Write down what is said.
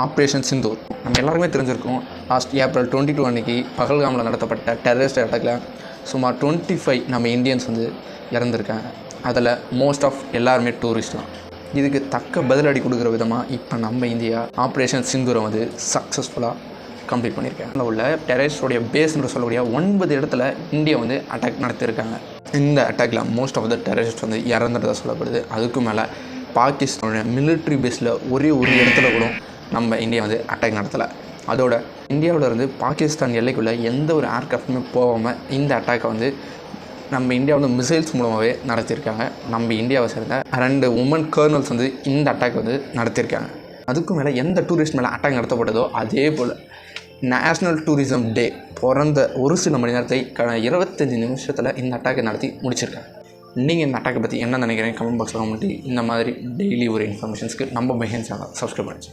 Operation Sindoor. நம்ம எல்லாருமே தெரிஞ்சிருக்கோம். லாஸ்ட் ஏப்ரல் 22 அன்றைக்கி பகல்காமில் நடத்தப்பட்ட டெரரிஸ்ட் அட்டாக்கில் சுமார் 25 நம்ம இந்தியன்ஸ் வந்து இறந்துருக்காங்க. அதில் மோஸ்ட் ஆஃப் எல்லாருமே டூரிஸ்ட் தான். இதுக்கு தக்க பதிலடி கொடுக்குற விதமாக இப்போ நம்ம இந்தியா ஆப்ரேஷன் சிந்தூரை வந்து சக்ஸஸ்ஃபுல்லாக கம்ப்ளீட் பண்ணியிருக்காங்க. அதில் உள்ள டெரரிஸ்டோடைய பேஸ்ன்ற சொல்லக்கூடிய 9 இடத்துல இந்தியா வந்து அட்டாக் நடத்தியிருக்காங்க. இந்த அட்டாக்கில் மோஸ்ட் ஆஃப் த டெரரிஸ்ட் வந்து இறந்துட்டதாக சொல்லப்படுது. அதுக்கு மேலே பாகிஸ்தானோட மிலிட்ரி பேஸில் ஒரே ஒரு இடத்துல கூட நம்ம இந்தியா வந்து அட்டாக் நடத்தலை. அதோட இந்தியாவிலேருந்து பாகிஸ்தான் எல்லைக்குள்ளே எந்த ஒரு ஏர்க்ராஃப்ட்டுமே போகாமல் இந்த அட்டாக்கை வந்து நம்ம இந்தியா வந்து மிசைல்ஸ் மூலமாகவே நடத்தியிருக்காங்க. நம்ம இந்தியாவை சேர்ந்த 2 உமன் கர்னல்ஸ் வந்து இந்த அட்டாக் வந்து நடத்தியிருக்காங்க. அதுக்கு மேலே எந்த டூரிஸ்ட் மேலே அட்டாக் நடத்தப்பட்டதோ அதே போல் நேஷ்னல் டூரிசம் டே பிறந்த ஒரு சில மணி நேரத்தை 25 நிமிஷத்தில் இந்த அட்டாக்கை நடத்தி முடிச்சிருக்காங்க. நீங்கள் இந்த அட்டாக்கை பற்றி என்ன நினைக்கிறீங்க கமெண்ட் பாக்ஸில் கமெண்ட். இந்த மாதிரி டெய்லி ஒரு இன்ஃபர்மேஷன்ஸ்க்கு நம்ம மெஹன் சேனல் சப்ஸ்கிரைப் பண்ணிச்சு.